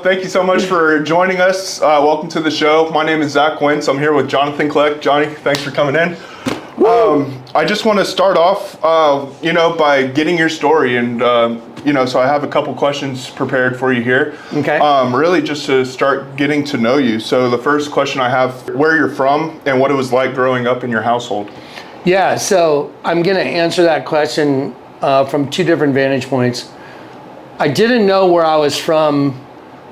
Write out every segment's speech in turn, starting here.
Thank you so much for joining us. Welcome to the show. My name is Zach Wentz. I'm here with Jonathan Kleck. Johnny, thanks for coming in. I just want to start off, by getting your story, and so I have a couple questions prepared for you here. Okay. Really, just to start getting to know you. So the first question I have: where you're from and what it was like growing up in your household. Yeah. So I'm going to answer that question from two different vantage points. I didn't know where I was from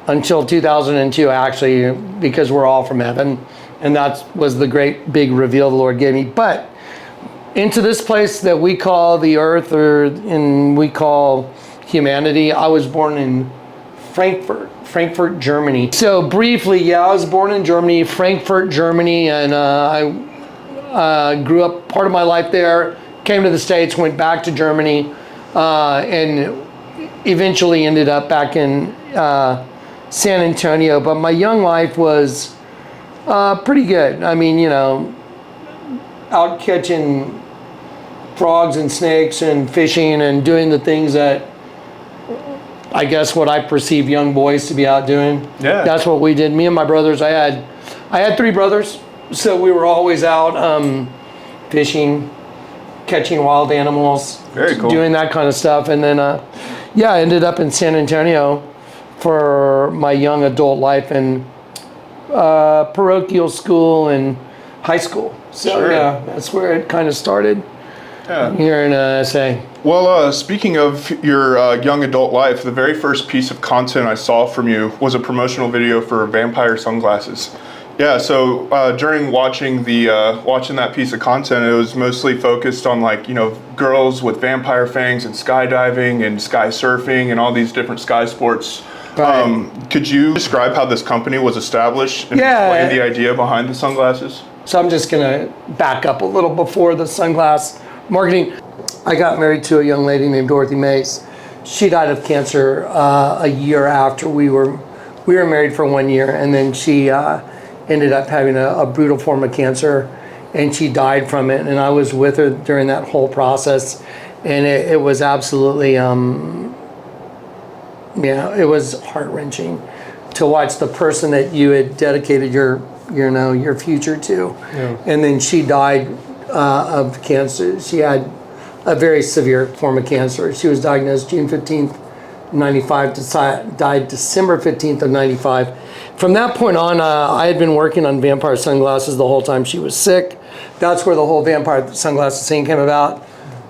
until 2002, actually, because we're all from heaven, and that was the great big reveal the Lord gave me. But into this place that we call the earth, we call humanity, I was born in Frankfurt, Germany. So briefly, I was born in Germany, Frankfurt, Germany, and I grew up part of my life there, came to the States, went back to Germany, and eventually ended up back in San Antonio. But my young life was pretty good. I mean, out catching frogs and snakes and fishing and doing the things that I guess what I perceive young boys to be out doing. Yeah. That's what we did. Me and my brothers, I had three brothers, so we were always out fishing, catching wild animals. Very cool. Doing that kind of stuff. And then I ended up in San Antonio for my young adult life in parochial school and high school. So Sure. Yeah, that's where it kind of started. Yeah. Here in SA. Well, speaking of your young adult life, the very first piece of content I saw from you was a promotional video for vampire sunglasses. Yeah, so during watching that piece of content, it was mostly focused on girls with vampire fangs and skydiving and sky surfing and all these different sky sports. Right. Could you describe how this company was established and explain the idea behind the sunglasses? So I'm just gonna back up a little before the sunglass marketing. I got married to a young lady named Dorothy Mace. She died of cancer a year after we were married for 1 year, and then she ended up having a brutal form of cancer, and she died from it. And I was with her during that whole process, and it was absolutely, it was heart-wrenching to watch the person that you had dedicated your future to, and then she died of cancer. She had a very severe form of cancer. She was diagnosed June 15th, 95, died December 15th of 95. From that point on, I had been working on vampire sunglasses the whole time she was sick. That's where the whole vampire sunglasses thing came about.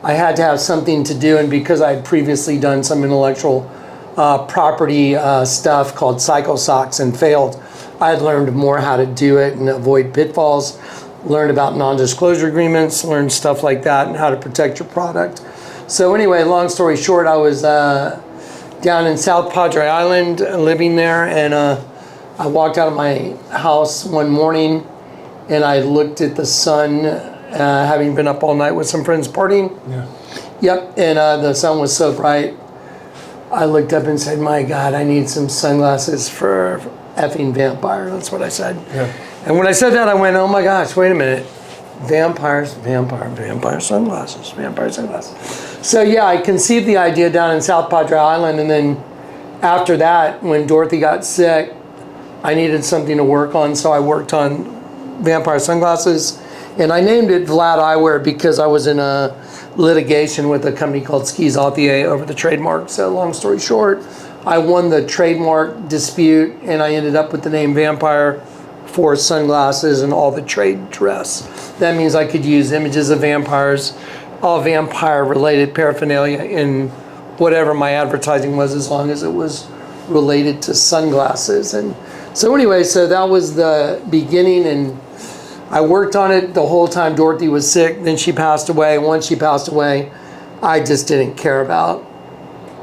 I had to have something to do, and because I had previously done some intellectual property stuff called Psycho Socks and failed, I had learned more how to do it and avoid pitfalls, learned about non-disclosure agreements, learned stuff like that and how to protect your product. So anyway, long story short, I was down in South Padre Island living there, and I walked out of my house one morning and I looked at the sun, having been up all night with some friends partying. Yeah. Yep, and the sun was so bright. I looked up and said, my God, I need some sunglasses for effing vampire. That's what I said. Yeah. And when I said that, I went, oh my gosh, wait a minute. Vampire sunglasses. So yeah, I conceived the idea down in South Padre Island, and then after that, when Dorothy got sick, I needed something to work on, so I worked on vampire sunglasses, and I named it Vlad Eyewear because I was in a litigation with a company called Skis Authier over the trademark. So long story short, I won the trademark dispute, and I ended up with the name Vampire for sunglasses and all the trade dress. That means I could use images of vampires, all vampire-related paraphernalia in whatever my advertising was, as long as it was related to sunglasses. And so anyway, so that was the beginning, and I worked on it the whole time Dorothy was sick. Then she passed away. Once she passed away, I just didn't care about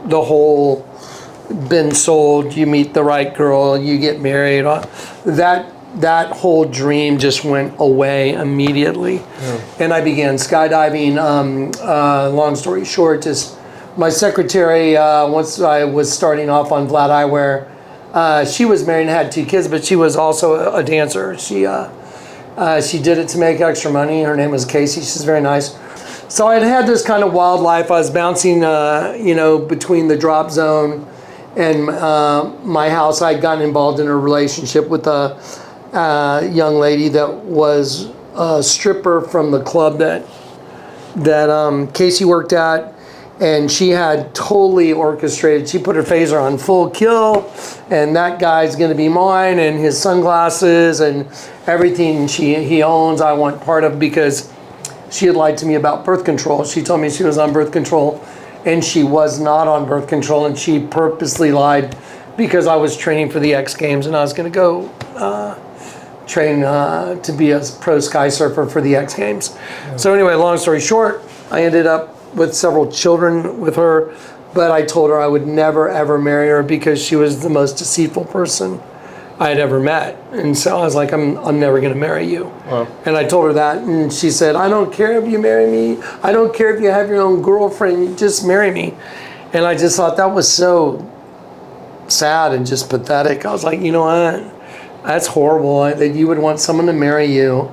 the whole been sold, you meet the right girl, you get married. That whole dream just went away immediately. Yeah. And I began skydiving. Long story short, just my secretary, once I was starting off on Vlad Eyewear, she was married and had 2 kids, but she was also a dancer. She did it to make extra money. Her name was Casey. She's very nice. So I'd had this kind of wild life. I was bouncing, between the drop zone And my house, I'd gotten involved in a relationship with a young lady that was a stripper from the club that Casey worked at, and she had totally orchestrated. She put her phaser on full kill, and that guy's going to be mine, and his sunglasses and everything he owns, I want part of, because she had lied to me about birth control. She told me she was on birth control, and she was not on birth control, and she purposely lied because I was training for the X Games, and I was going to go train to be a pro sky surfer for the X Games. Yeah. So anyway, long story short, I ended up with several children with her, but I told her I would never ever marry her because she was the most deceitful person I had ever met. And so I was like, I'm never going to marry you. Wow. And I told her that, and she said, I don't care if you marry me. I don't care if you have your own girlfriend. Just marry me. And I just thought that was so sad and just pathetic. I was like, you know what? That's horrible that you would want someone to marry you,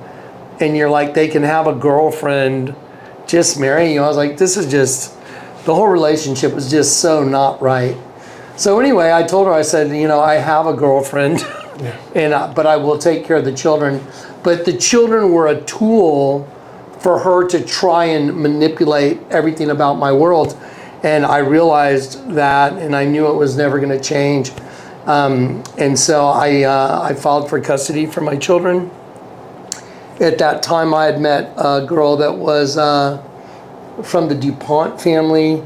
and you're like, they can have a girlfriend, just marry you. I was like, this is just, the whole relationship was just so not right. So anyway, I told her, I said, you know, I have a girlfriend, yeah. But I will take care of the children. But the children were a tool for her to try and manipulate everything about my world. And I realized that, and I knew it was never going to change. And so I filed for custody for my children. At that time, I had met a girl that was from the DuPont family,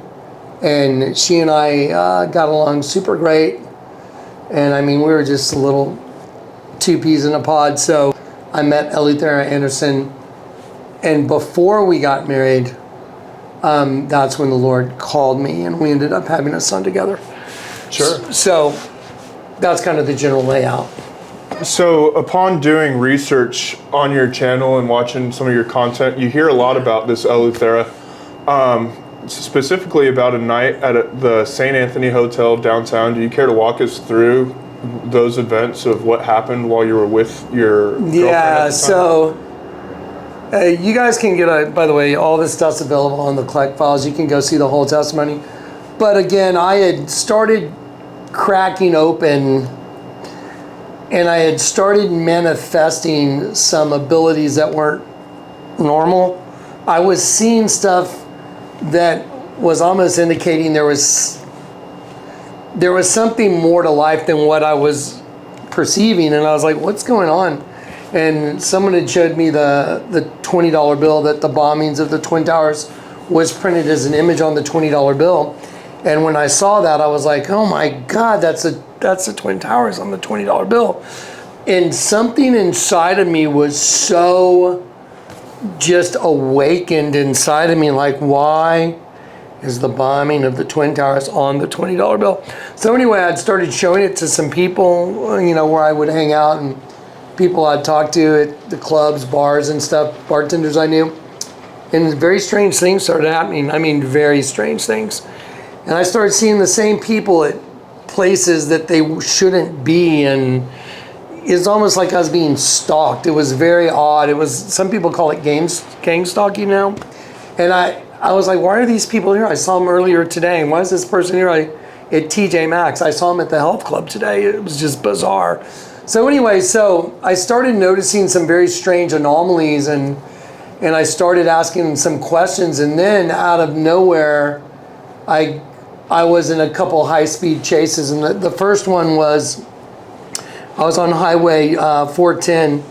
and she and I got along super great. And I mean, we were just a little two peas in a pod. So I met Eleuthera Anderson, and before we got married, that's when the Lord called me, and we ended up having a son together. Sure. So that's kind of the general layout. So upon doing research on your channel and watching some of your content, you hear a lot about this Eleuthera, specifically about a night at the St. Anthony Hotel downtown. Do you care to walk us through those events of what happened while you were with your girlfriend at the time? So you guys can get, by the way, all this stuff's available on the Kleck files. You can go see the whole testimony. But again, I had started cracking open, and I had started manifesting some abilities that weren't normal. I was seeing stuff that was almost indicating there was something more to life than what I was perceiving, and I was like, what's going on? And someone had showed me the $20 bill, that the bombings of the Twin Towers was printed as an image on the $20 bill. And when I saw that, I was like, oh my God, that's the Twin Towers on the $20 bill. And something inside of me was so just awakened inside of me, like, why is the bombing of the Twin Towers on the $20 bill? So anyway, I'd started showing it to some people, you know, where I would hang out, and people I'd talk to at the clubs, bars and stuff, bartenders I knew. And very strange things started happening. I mean, very strange things. And I started seeing the same people at places that they shouldn't be, and it's almost like I was being stalked. It was very odd. It was, some people call it gang stalking now. And I was like, why are these people here? I saw them earlier today, and why is this person here? At TJ Maxx. I saw him at the health club today. It was just bizarre. So anyway, so I started noticing some very strange anomalies, and I started asking some questions, and then out of nowhere, I was in a couple high-speed chases, and the first one was, I was on Highway 410,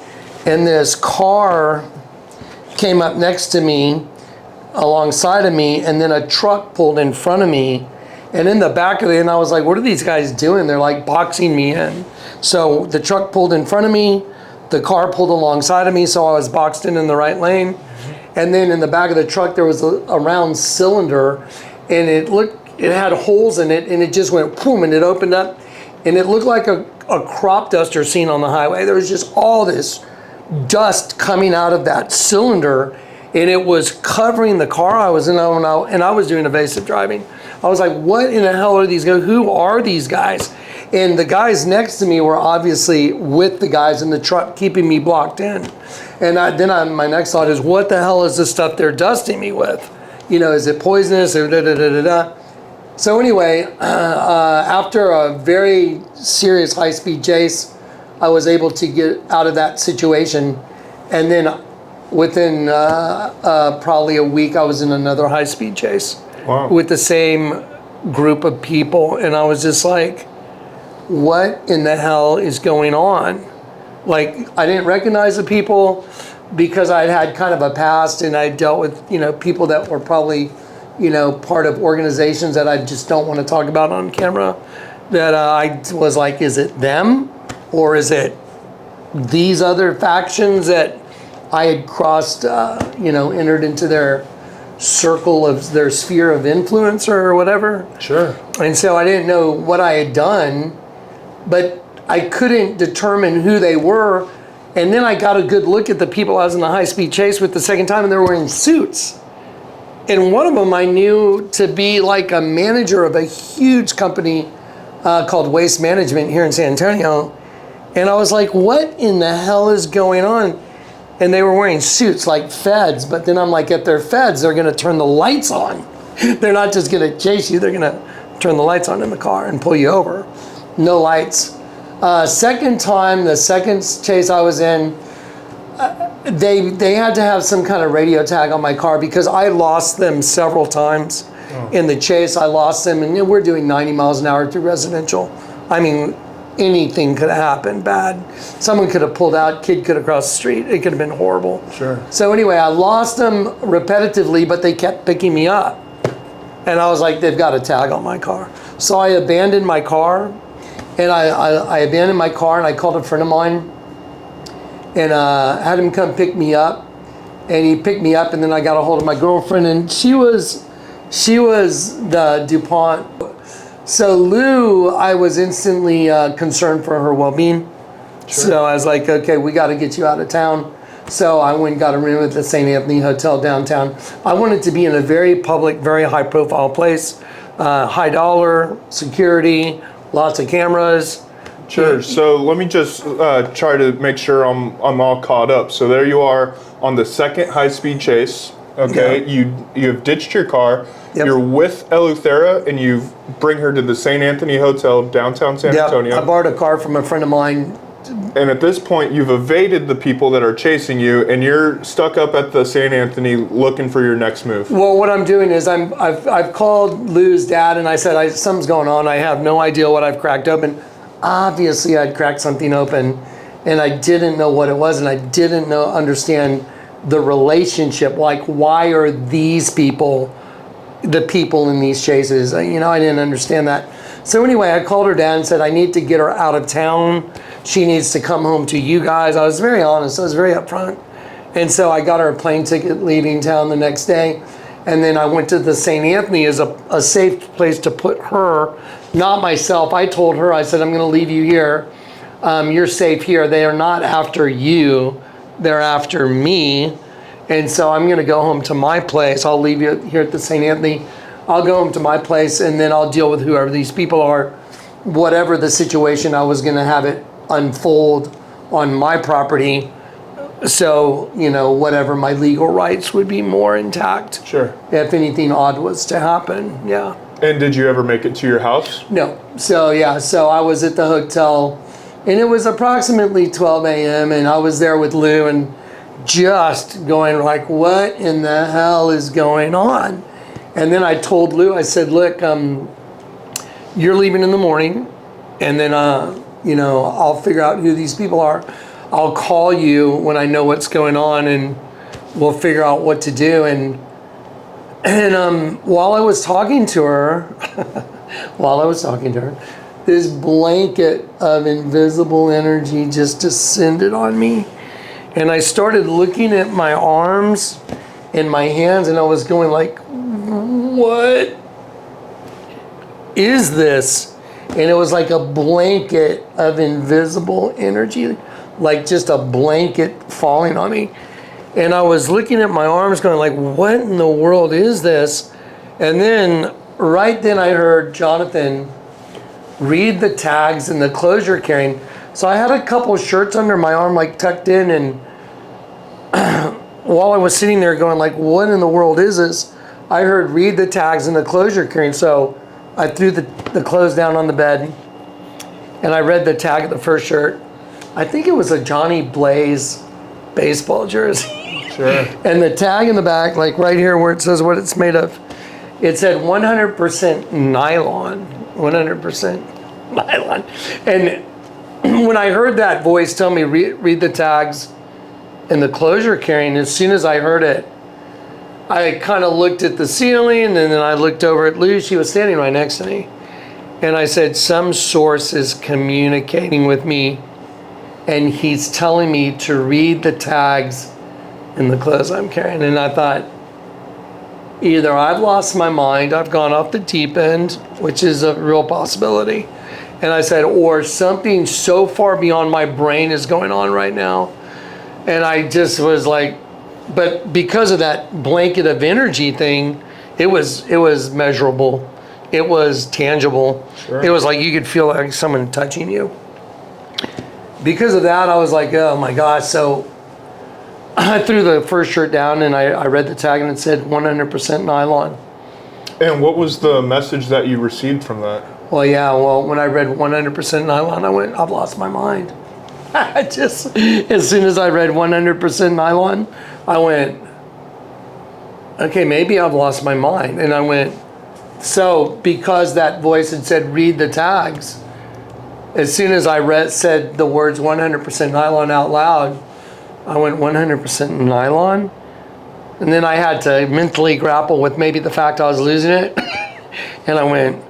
and this car came up next to me, alongside of me, and then a truck pulled in front of me, and in the back of it, and I was like, what are these guys doing? They're like boxing me in. So the truck pulled in front of me, the car pulled alongside of me, so I was boxed in the right lane, and then in the back of the truck, there was a round cylinder, and it had holes in it, and it just went boom, and it opened up, and it looked like a crop duster seen on the highway. There was just all this dust coming out of that cylinder, and it was covering the car I was in, and I was doing evasive driving. I was like, what in the hell are these guys? Who are these guys? And the guys next to me were obviously with the guys in the truck, keeping me blocked in. And my next thought is, what the hell is this stuff they're dusting me with? You know, is it poisonous or da-da-da-da-da? So anyway, after a very serious high-speed chase, I was able to get out of that situation. And then within probably a week, I was in another high-speed chase with the same group of people. And I was just like, what in the hell is going on? Like, I didn't recognize the people because I'd had kind of a past, and I dealt with, you know, people that were probably, you know, part of organizations that I just don't want to talk about on camera. That I was like, is it them? Or is it these other factions that I had crossed, you know, entered into their circle of their sphere of influence or whatever? Sure. And so I didn't know what I had done, but I couldn't determine who they were. And then I got a good look at the people I was in the high-speed chase with the second time, and they were wearing suits. And one of them I knew to be like a manager of a huge company called Waste Management here in San Antonio. And I was like, what in the hell is going on? And they were wearing suits like feds, but then I'm like, if they're feds, they're gonna turn the lights on. They're not just gonna chase you, they're gonna turn the lights on in the car and pull you over. No lights. Second time, the second chase I was in, they had to have some kind of radio tag on my car because I lost them several times in the chase. I lost them, and we're doing 90 miles an hour through residential. I mean, anything could have happened bad. Someone could have pulled out, kid could have crossed the street. It could have been horrible. Sure. So anyway, I lost them repetitively, but they kept picking me up. And I was like, they've got a tag on my car. So I abandoned my car, and I abandoned my car, and I called a friend of mine and had him come pick me up. And he picked me up, and then I got a hold of my girlfriend, and she was the DuPont. So Lou, I was instantly concerned for her well-being. Sure. So I was like, okay, we got to get you out of town. So I went and got a room at the St. Anthony Hotel downtown. I wanted to be in a very public, very high-profile place, high dollar, security, lots of cameras. Sure. So let me just try to make sure I'm all caught up. So there you are on the second high-speed chase. Okay. Yeah. You have ditched your car. Yep. You're with Eleuthera, and you bring her to the St. Anthony Hotel downtown San Antonio. I borrowed a car from a friend of mine. And at this point, you've evaded the people that are chasing you, and you're stuck up at the St. Anthony looking for your next move. Well, what I'm doing is I've called Lou's dad, and I said, something's going on. I have no idea what I've cracked open. Obviously, I'd cracked something open, and I didn't know what it was, and I didn't understand the relationship. Like, why are these people the people in these chases? You know, I didn't understand that. So anyway, I called her dad and said, I need to get her out of town. She needs to come home to you guys. I was very honest. I was very upfront. And so I got her a plane ticket leaving town the next day. And then I went to the St. Anthony as a safe place to put her, not myself. I told her, I said, I'm going to leave you here. You're safe here. They are not after you. They're after me. And so I'm going to go home to my place. I'll leave you here at the St. Anthony. I'll go home to my place, and then I'll deal with whoever these people are. Whatever the situation, I was going to have it unfold on my property. So, you know, whatever my legal rights would be more intact. Sure. If anything odd was to happen, yeah. And did you ever make it to your house? No. So, yeah, so I was at the hotel, and it was approximately 12 a.m., and I was there with Lou, and just going like, what in the hell is going on? And then I told Lou, I said, look, you're leaving in the morning, and then, you know, I'll figure out who these people are. I'll call you when I know what's going on, and we'll figure out what to do. And while I was talking to her, this blanket of invisible energy just descended on me. And I started looking at my arms and my hands, and I was going like, what is this? And it was like a blanket of invisible energy, like just a blanket falling on me. And I was looking at my arms going like, what in the world is this? And then right then I heard Jonathan read the tags and the clothes you're carrying. So I had a couple of shirts under my arm, like tucked in, and while I was sitting there going like, what in the world is this? I heard read the tags and the clothes you're carrying. So I threw the clothes down on the bed, and I read the tag of the first shirt. I think it was a Johnny Blaze baseball jersey. Sure. And the tag in the back, like right here where it says what it's made of, it said 100% nylon. 100% nylon. And when I heard that voice tell me, read the tags and the clothes you're carrying, as soon as I heard it, I kind of looked at the ceiling, and then I looked over at Lou. She was standing right next to me. And I said, some source is communicating with me, and he's telling me to read the tags in the clothes I'm carrying. And I thought, either I've lost my mind, I've gone off the deep end, which is a real possibility. And I said, or something so far beyond my brain is going on right now. And I just was like, but because of that blanket of energy thing, it was measurable. It was tangible. Sure. It was like you could feel like someone touching you. Because of that, I was like, oh my gosh. So I threw the first shirt down, and I read the tag, and it said 100% nylon. And what was the message that you received from that? Well, yeah, when I read 100% nylon, I went, I've lost my mind. I just, as soon as I read 100% nylon, I went, okay, maybe I've lost my mind. And I went, so because that voice had said, read the tags, as soon as I said the words 100% nylon out loud, I went 100% nylon. And then I had to mentally grapple with maybe the fact I was losing it. And I went,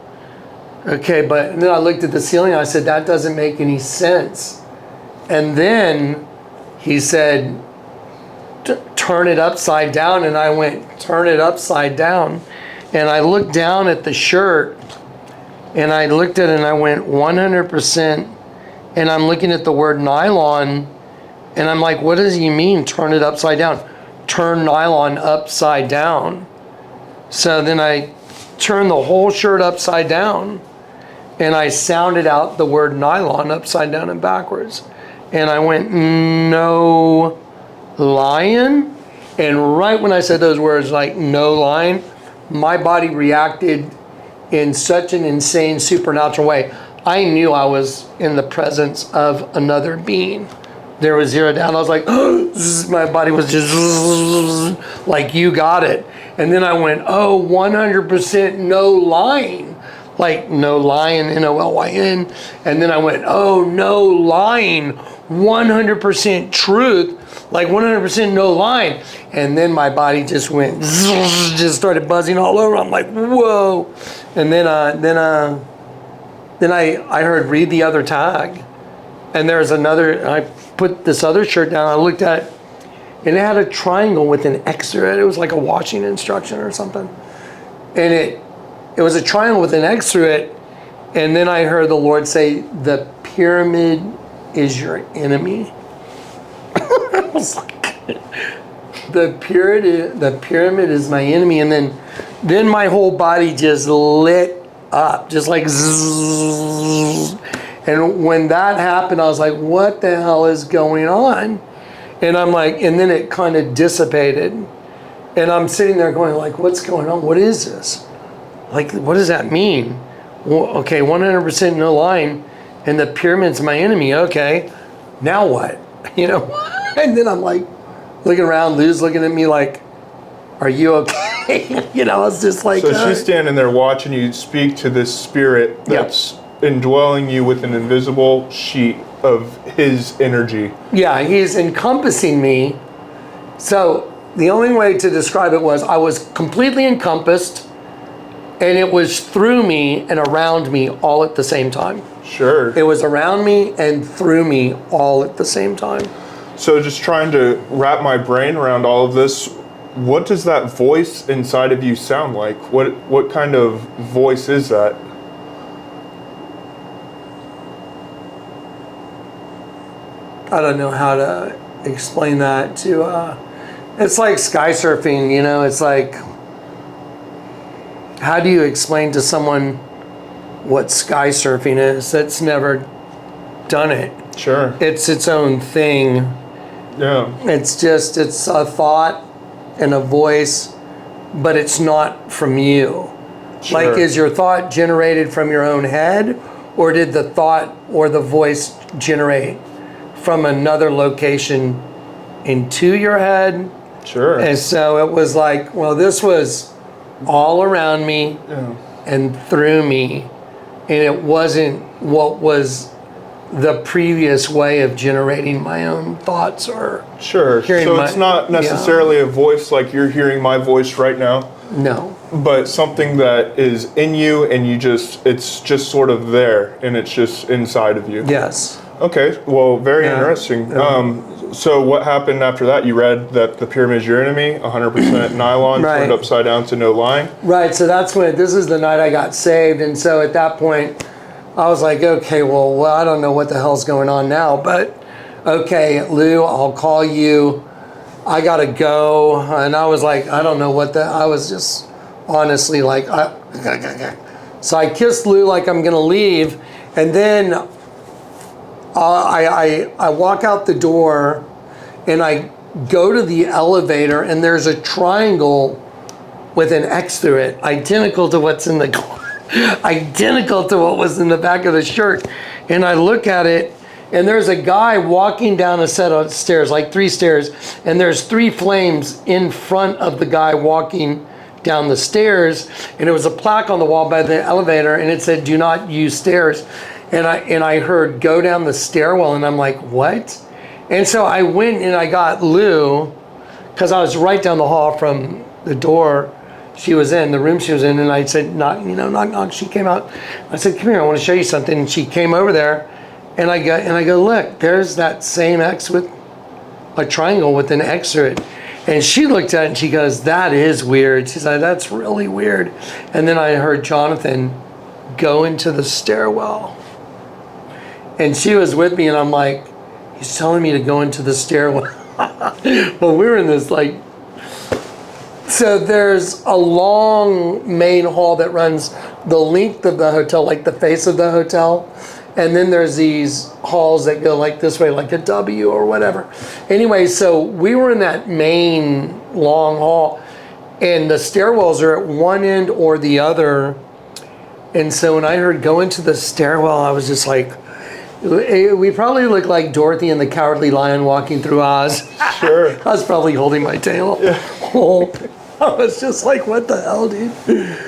okay, and then I looked at the ceiling, and I said, that doesn't make any sense. And then he said, turn it upside down. And I went, turn it upside down. And I looked down at the shirt, and I looked at it, and I went 100%. And I'm looking at the word nylon, and I'm like, what does he mean, turn it upside down? Turn nylon upside down. So then I turned the whole shirt upside down, and I sounded out the word nylon upside down and backwards. And I went, no lion. And right when I said those words, like no lion, my body reacted in such an insane supernatural way. I knew I was in the presence of another being. There was zero doubt. I was like, my body was just like, you got it. And then I went, 100% no lying. Like no lion, N-O-L-Y-N. And then I went, oh, no lying, 100% truth, like 100% no lying. And then my body just went, just started buzzing all over. I'm like, whoa. And then I heard read the other tag. And there's another, I put this other shirt down, I looked at it, and it had a triangle with an X through it. It was like a washing instruction or something. And it was a triangle with an X through it. And then I heard the Lord say, the pyramid is your enemy. I was like, the pyramid is my enemy. And then my whole body just lit up, just like zzz. And when that happened, I was like, what the hell is going on? And I'm like, and then it kind of dissipated. And I'm sitting there going like, what's going on? What is this? Like, what does that mean? Well, okay, 100% no lying, and the pyramid's my enemy. Okay, now what? You know? And then I'm like, looking around, Lou's looking at me like, are you okay? You know, I was just like. So she's standing there watching you speak to this spirit that's indwelling you with an invisible sheet of his energy. Yeah, he's encompassing me. So the only way to describe it was I was completely encompassed, and it was through me and around me all at the same time. Sure. It was around me and through me all at the same time. So just trying to wrap my brain around all of this, what does that voice inside of you sound like? What kind of voice is that? I don't know how to explain that to, it's like sky surfing, you know, it's like, how do you explain to someone what sky surfing is that's never done it? Sure. It's its own thing. Yeah. It's a thought and a voice, but it's not from you. Like, is your thought generated from your own head, or did the thought or the voice generate from another location into your head? Sure. And so it was like, well, this was all around me and through me, and it wasn't what was the previous way of generating my own thoughts or Sure. So it's not necessarily a voice like you're hearing my voice right now. No. But something that is in you, and it's just sort of there, and it's just inside of you. Yes. Okay, well, very interesting. So what happened after that? You read that the pyramid is your enemy, 100% nylon, turned upside down to no lying? Right, so that's when, this is the night I got saved, and so at that point, I was like, okay, well, I don't know what the hell's going on now, but okay, Lou, I'll call you. I gotta go. And I was like, I don't know I was just honestly like, so I kissed Lou like I'm gonna leave, and then I walk out the door and I go to the elevator, and there's a triangle with an X through it, identical to what's in the identical to what was in the back of the shirt. And I look at it, and there's a guy walking down a set of stairs, like 3 stairs, and there's 3 flames in front of the guy walking down the stairs, and it was a plaque on the wall by the elevator, and it said, "Do not use stairs." And I heard, "Go down the stairwell," and I'm like, what? And so I went and I got Lou, because I was right down the hall from the door she was in, the room she was in, and I said, knock, knock. She came out. I said, "Come here, I want to show you something." And she came over there, and I go, "Look, there's that same X with a triangle with an X through it." And she looked at it and she goes, "That is weird." She said, "That's really weird." And then I heard Jonathan go into the stairwell. And she was with me, and I'm like, he's telling me to go into the stairwell. Well, we were in this like, so there's a long main hall that runs the length of the hotel, like the face of the hotel. And then there's these halls that go like this way, like a W or whatever. Anyway, so we were in that main long hall, and the stairwells are at one end or the other. And so when I heard go into the stairwell, I was just like, we probably look like Dorothy and the Cowardly Lion walking through Oz. Sure. I was probably holding my tail. Yeah. I was just like, what the hell, dude?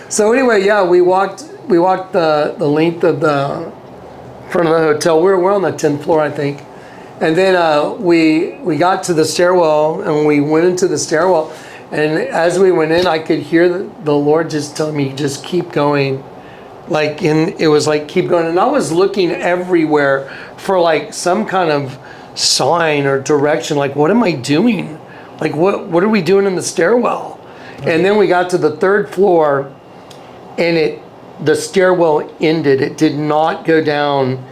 So anyway, yeah, we walked the length of the front of the hotel. We're on the 10th floor, I think. And then we got to the stairwell, and we went into the stairwell. And as we went in, I could hear the Lord just telling me, just keep going. It was like, keep going. And I was looking everywhere for like some kind of sign or direction. Like, what am I doing? Like, what are we doing in the stairwell? Okay. And then we got to the 3rd floor, and the stairwell ended. It did not go down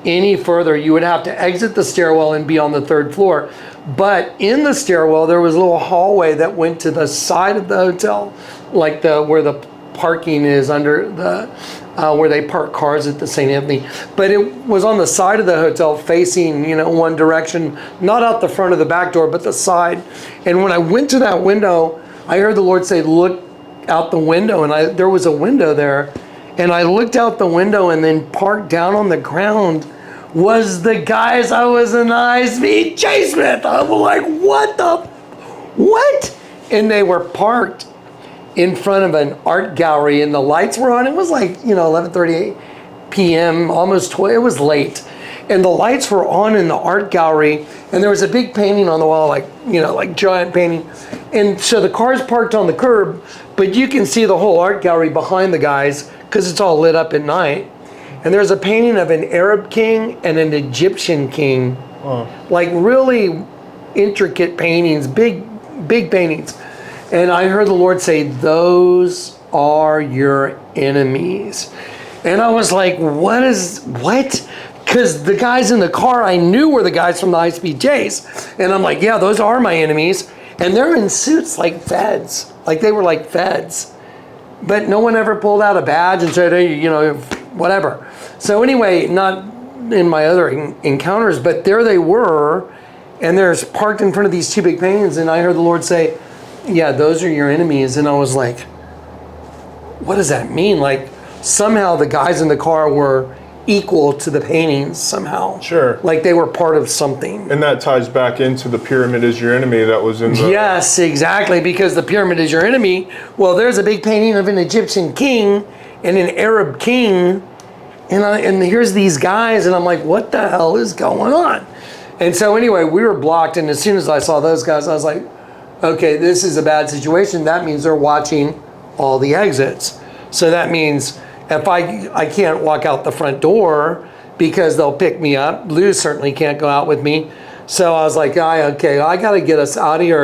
any further. You would have to exit the stairwell and be on the 3rd floor. But in the stairwell, there was a little hallway that went to the side of the hotel, like where the parking is under the where they park cars at the St. Anthony. But it was on the side of the hotel, facing one direction, not out the front of the back door, but the side. And when I went to that window, I heard the Lord say, "Look out the window." And there was a window there, and I looked out the window, and then parked down on the ground was the guys I was in high-speed chase with. I was like, what? And they were parked in front of an art gallery, and the lights were on. It was like 11:38 p.m., almost 12. It was late, and the lights were on in the art gallery, and there was a big painting on the wall, like giant painting. And so the car's parked on the curb, but you can see the whole art gallery behind the guys because it's all lit up at night. And there's a painting of an Arab king and an Egyptian king, like really intricate paintings, big paintings. And I heard the Lord say, "Those are your enemies." And I was like, what? Because the guys in the car I knew were the guys from the high-speed chase. And I'm like, yeah, those are my enemies. And they're in suits like feds. Like they were like feds. But no one ever pulled out a badge and said, "Hey, whatever." So anyway, not in my other encounters, but there they were. And they're parked in front of these 2 big paintings. And I heard the Lord say, "Yeah, those are your enemies." And I was like, what does that mean? Like, somehow the guys in the car were equal to the paintings somehow. Sure. Like they were part of something. And that ties back into the pyramid is your enemy that was in the... Yes, exactly, because the pyramid is your enemy. Well, there's a big painting of an Egyptian king and an Arab king, and here's these guys, and I'm like, what the hell is going on? And so anyway, we were blocked, and as soon as I saw those guys, I was like, okay, this is a bad situation. That means they're watching all the exits. So that means if I can't walk out the front door because they'll pick me up. Lou certainly can't go out with me. So I was like, okay, I got to get us out of here.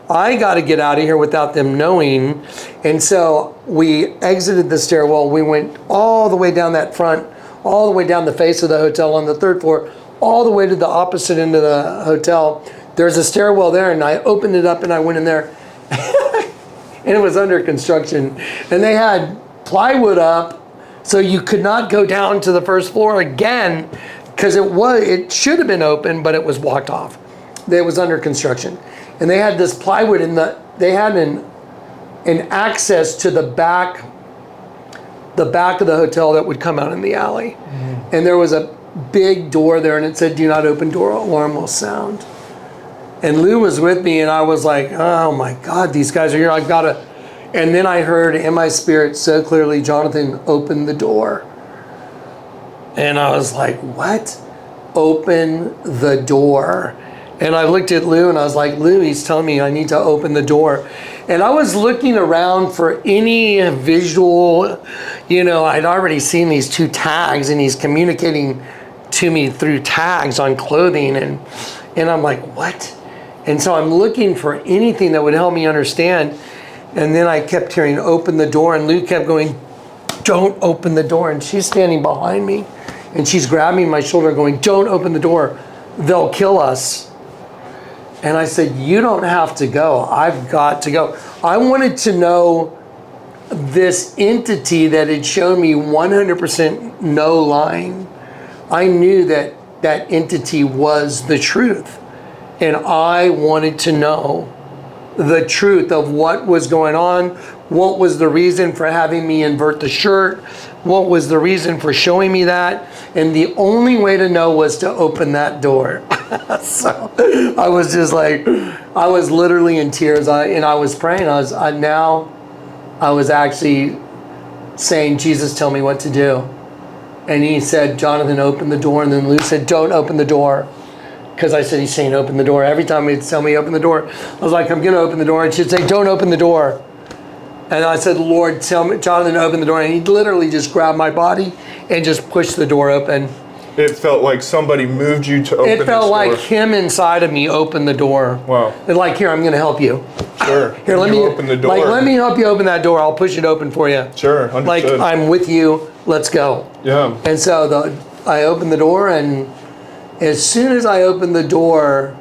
I got to get out of here without them knowing. And so we exited the stairwell. We went all the way down that front, all the way down the face of the hotel on the 3rd floor, all the way to the opposite end of the hotel. There's a stairwell there, and I opened it up and I went in there. And it was under construction. And they had plywood up, so you could not go down to the 1st floor again, because it should have been open, but it was blocked off. It was under construction. And they had this plywood they had an access to the back of the hotel that would come out in the alley. Mm-hmm. And there was a big door there, and it said, "Do not open, door alarm will sound." And Lou was with me, and I was like, oh my God, these guys are here, I've gotta. And then I heard in my spirit so clearly, Jonathan, open the door. And I was like, what? Open the door. And I looked at Lou and I was like, Lou, he's telling me I need to open the door. And I was looking around for any visual, I'd already seen these 2 tags, and he's communicating to me through tags on clothing. And I'm like, what? And so I'm looking for anything that would help me understand. And then I kept hearing, open the door. And Lou kept going, don't open the door. And she's standing behind me. And she's grabbing my shoulder going, don't open the door. They'll kill us. And I said, you don't have to go. I've got to go. I wanted to know this entity that had shown me 100% no lying. I knew that that entity was the truth. And I wanted to know the truth of what was going on, what was the reason for having me invert the shirt, what was the reason for showing me that, and the only way to know was to open that door. So I was just like, I was literally in tears, and I was praying. I was actually saying, Jesus, tell me what to do. And he said, Jonathan, open the door. And then Lou said, don't open the door. Because I said, he's saying, open the door. Every time he'd tell me, open the door, I was like, I'm going to open the door. And she'd say, don't open the door. And I said, Lord, tell me, Jonathan, open the door. And he literally just grabbed my body and just pushed the door open. It felt like somebody moved you to open the door. It felt like him inside of me opened the door. Wow. And like, here, I'm going to help you. Sure. Here, let me open the door. Like, let me help you open that door. I'll push it open for you. Sure, understood. Like, I'm with you. Let's go. Yeah. And so I opened the door, and as soon as I opened the door,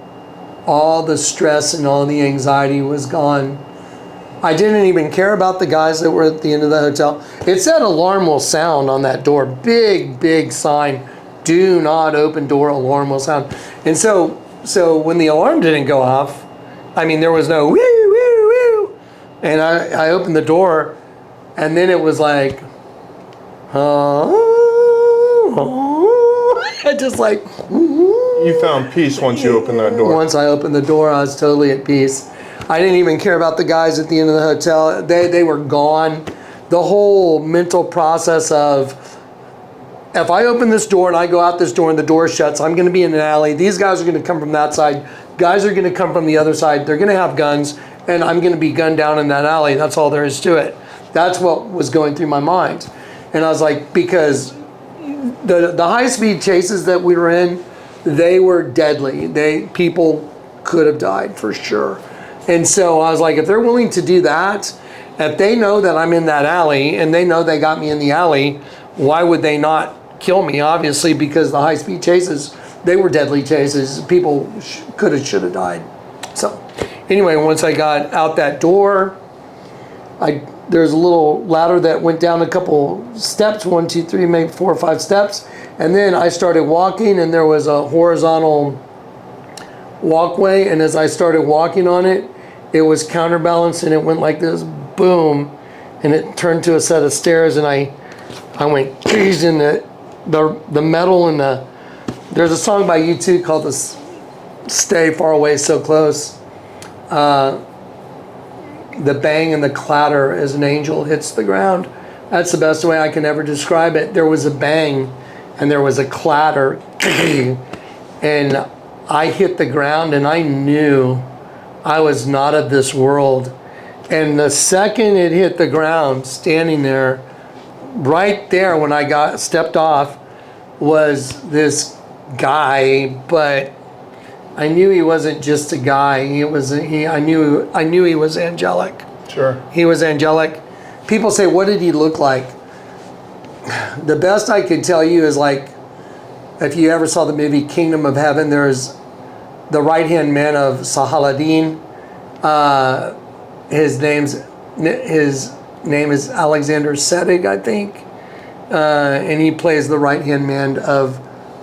all the stress and all the anxiety was gone. I didn't even care about the guys that were at the end of the hotel. It said alarm will sound on that door. Big, big sign. Do not open door, alarm will sound. And so when the alarm didn't go off, I mean, there was no woo, woo, woo. And I opened the door, and then it was like, just like, you found peace once you opened that door. Once I opened the door, I was totally at peace. I didn't even care about the guys at the end of the hotel. They were gone. The whole mental process of, if I open this door and I go out this door and the door shuts, I'm going to be in an alley. These guys are going to come from that side. Guys are going to come from the other side. They're going to have guns, and I'm going to be gunned down in that alley. That's all there is to it. That's what was going through my mind. And I was like, because the high-speed chases that we were in, they were deadly. People could have died for sure. And so I was like, if they're willing to do that, if they know that I'm in that alley and they know they got me in the alley, why would they not kill me? Obviously, because the high-speed chases, they were deadly chases. People should have died. So anyway, once I got out that door, there's a little ladder that went down a couple steps, 1, 2, 3, maybe 4 or 5 steps. And then I started walking, and there was a horizontal walkway. And as I started walking on it, it was counterbalanced, and it went like this, boom. and it turned to a set of stairs, and I went geez in the metal and there's a song by U2 called this Stay Far Away So Close. The bang and the clatter as an angel hits the ground. That's the best way I can ever describe it. There was a bang and there was a clatter and I hit the ground and I knew I was not of this world. And the second it hit the ground, standing there, right there when I stepped off, was this guy, but I knew he wasn't just a guy. I knew he was angelic. Sure. He was angelic. People say, what did he look like? The best I could tell you is like, if you ever saw the movie Kingdom of Heaven, there's the right-hand man of Sahaladin. His name is Alexander Sedig, I think. And he plays the right-hand man of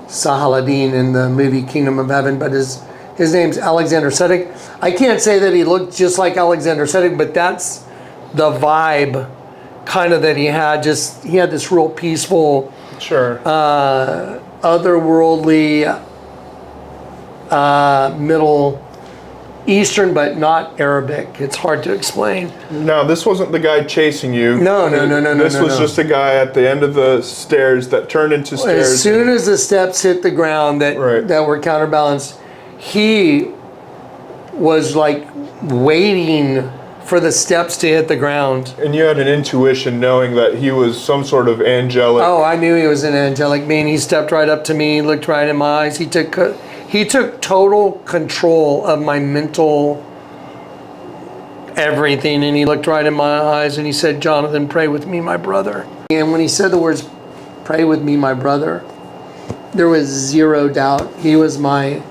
Sahaladin in the movie Kingdom of Heaven, but his name's Alexander Sedig. I can't say that he looked just like Alexander Sedig, but that's the vibe kind of that he had. Just, he had this real peaceful, sure, otherworldly, Middle Eastern, but not Arabic. It's hard to explain. Now, this wasn't the guy chasing you. No. This was just a guy at the end of the stairs that turned into stairs. As soon as the steps hit the ground that were counterbalanced, he was like waiting for the steps to hit the ground. And you had an intuition knowing that he was some sort of angelic. Oh, I knew he was an angelic being. He stepped right up to me, looked right in my eyes. He took total control of my mental everything, and he looked right in my eyes and he said, Jonathan, pray with me, my brother. And when he said the words, pray with me, my brother, there was zero doubt. He was my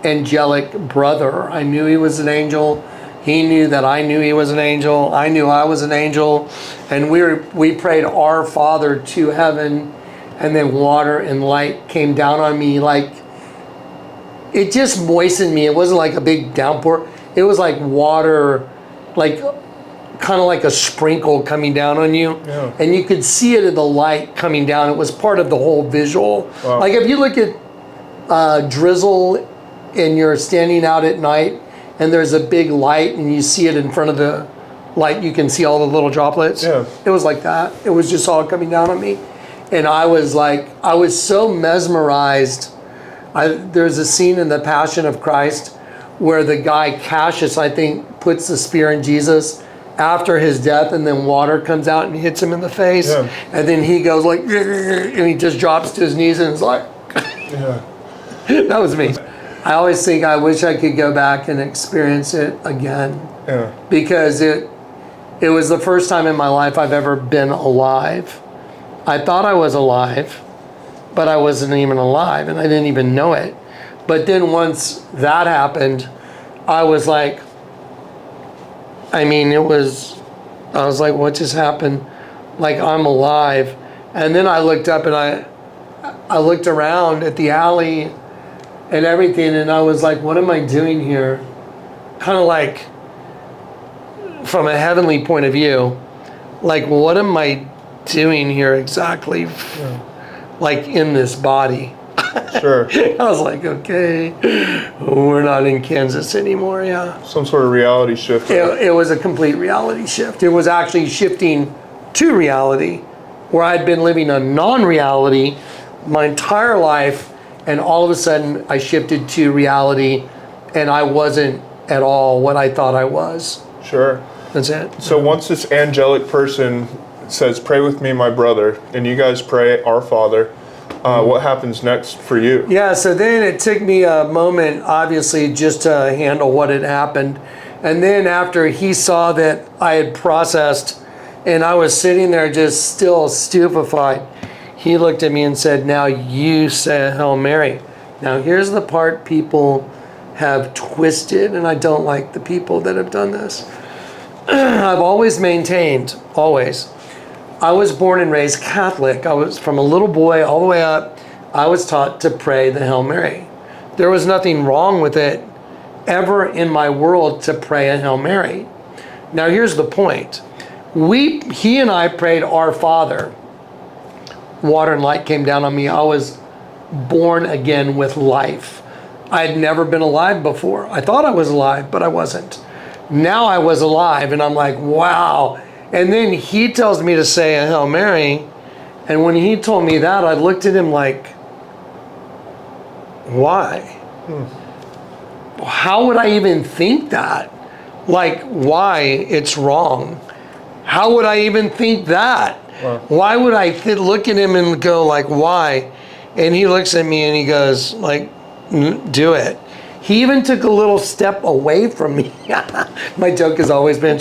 angelic brother. I knew he was an angel. He knew that I knew he was an angel. I knew I was an angel. And we prayed our Father to heaven, and then water and light came down on me like, it just moistened me. It wasn't like a big downpour. It was like water, like kind of like a sprinkle coming down on you. Yeah. And you could see it in the light coming down. It was part of the whole visual. Wow. Like if you look at drizzle and you're standing out at night and there's a big light and you see it in front of the light, you can see all the little droplets. Yeah. It was like that. It was just all coming down on me. And I was so mesmerized. There's a scene in the Passion of Christ where the guy Cassius, I think, puts the spear in Jesus after his death, and then water comes out and hits him in the face. Yeah. And then he goes like, and he just drops to his knees and is like, yeah. That was me. I always think I wish I could go back and experience it again. Yeah. Because it was the first time in my life I've ever been alive. I thought I was alive, but I wasn't even alive, and I didn't even know it. But then once that happened, I was like, I was like, what just happened? Like, I'm alive. And then I looked up and I looked around at the alley and everything, and I was like, what am I doing here? Kind of like, from a heavenly point of view, like, what am I doing here exactly? Yeah. Like in this body. Sure. I was like, okay, we're not in Kansas anymore, yeah. Some sort of reality shift. It was a complete reality shift. It was actually shifting to reality, where I'd been living a non-reality my entire life, and all of a sudden I shifted to reality, and I wasn't at all what I thought I was. Sure. That's it. So once this angelic person says, pray with me, my brother, and you guys pray, our Father, what happens next for you? Yeah, so then it took me a moment, obviously, just to handle what had happened. And then after he saw that I had processed and I was sitting there just still stupefied, he looked at me and said, now you say Hail Mary. Now here's the part people have twisted, and I don't like the people that have done this. I've always maintained, always, I was born and raised Catholic. I was, from a little boy all the way up, I was taught to pray the Hail Mary. There was nothing wrong with it ever in my world to pray a Hail Mary. Now here's the point. he and I prayed Our Father. Water and light came down on me. I was born again with life. I had never been alive before. I thought I was alive, but I wasn't. Now I was alive, and I'm like, wow. And then he tells me to say a Hail Mary, and when he told me that, I looked at him like, why? How would I even think that? Like, why? It's wrong. How would I even think that? Wow. Why would I look at him and go like, why? And he looks at me and he goes like, do it. He even took a little step away from me. My joke has always been,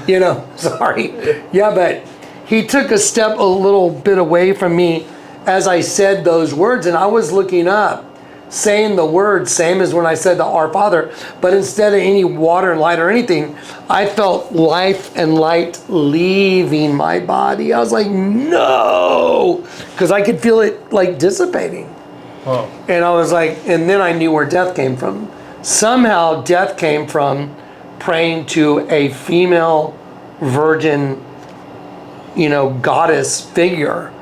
you know, sorry. Yeah, but he took a step a little bit away from me as I said those words, and I was looking up, saying the words, same as when I said the Our Father, but instead of any water and light or anything, I felt life and light leaving my body. I was like, no, because I could feel it like dissipating. Wow. And I was like, and then I knew where death came from. Somehow death came from praying to a female virgin, you know, goddess figure.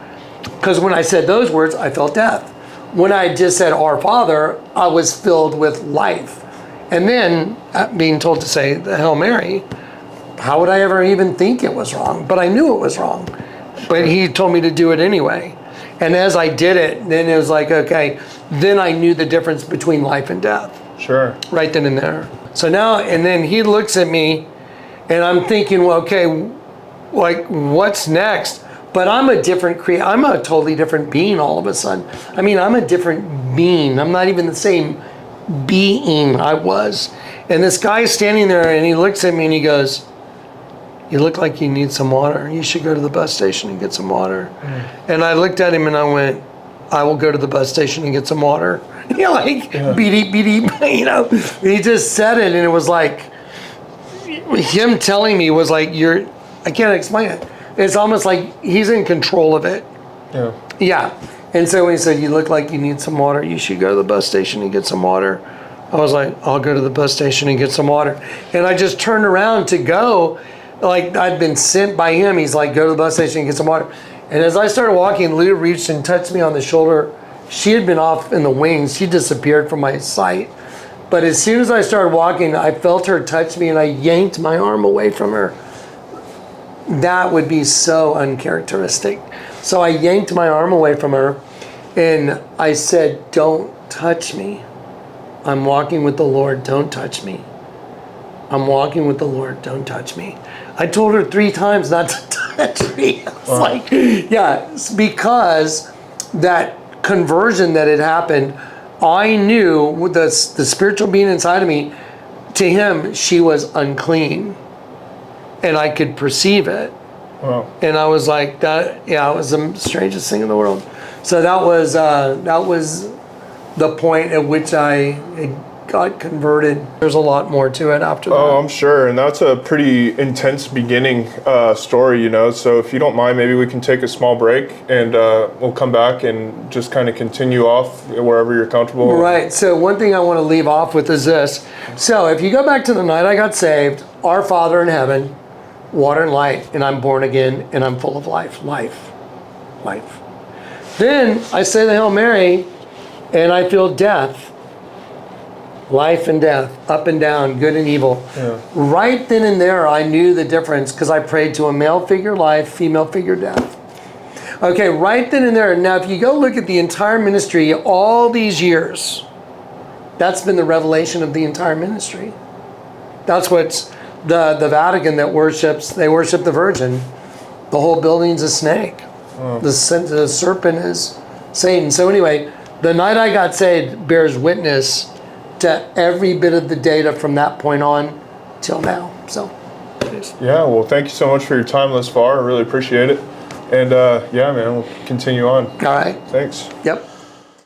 Because when I said those words, I felt death. When I just said Our Father, I was filled with life. And then being told to say the Hail Mary, how would I ever even think it was wrong? But I knew it was wrong. But he told me to do it anyway. And as I did it, then it was like, okay, then I knew the difference between life and death. Sure. Right then and there. So now, and then he looks at me and I'm thinking, well, okay, like what's next? But I'm a different I'm a totally different being all of a sudden. I mean, I'm a different being. I'm not even the same being I was. And this guy is standing there and he looks at me and he goes, you look like you need some water. You should go to the bus station and get some water. And I looked at him and I went, I will go to the bus station and get some water. You know, like, beep, beep, you know. He just said it and it was like, him telling me was like, I can't explain it. It's almost like he's in control of it. Yeah. Yeah. And so when he said, you look like you need some water, you should go to the bus station and get some water. I was like, I'll go to the bus station and get some water. And I just turned around to go, like I'd been sent by him. He's like, go to the bus station and get some water. And as I started walking, Lou reached and touched me on the shoulder. She had been off in the wings. She disappeared from my sight. But as soon as I started walking, I felt her touch me and I yanked my arm away from her. That would be so uncharacteristic. So I yanked my arm away from her and I said, don't touch me. I'm walking with the Lord, don't touch me. I'm walking with the Lord, don't touch me. I told her 3 times not to touch me. I was like, yeah, it's because that conversion that had happened, I knew with the spiritual being inside of me, to him, she was unclean. And I could perceive it. Wow. And I was like, that, yeah, it was the strangest thing in the world. So that was the point at which I got converted. There's a lot more to it after that. Oh, I'm sure. And that's a pretty intense beginning story, you know. So if you don't mind, maybe we can take a small break and we'll come back and just kind of continue off wherever you're comfortable. Right. So one thing I want to leave off with is this. So if you go back to the night I got saved, Our Father in heaven, water and light, and I'm born again and I'm full of life. Then I say the Hail Mary and I feel death. Life and death, up and down, good and evil. Yeah. Right then and there, I knew the difference because I prayed to a male figure life, female figure death. Okay, right then and there. Now, if you go look at the entire ministry, all these years, that's been the revelation of the entire ministry. That's what's the Vatican that they worship the Virgin. The whole building's a snake. Oh. The serpent is Satan. So anyway, the night I got saved bears witness to every bit of the data from that point on till now. So, yeah, well, thank you so much for your time thus far. I really appreciate it. And yeah, man, we'll continue on. All right. Thanks. Yep.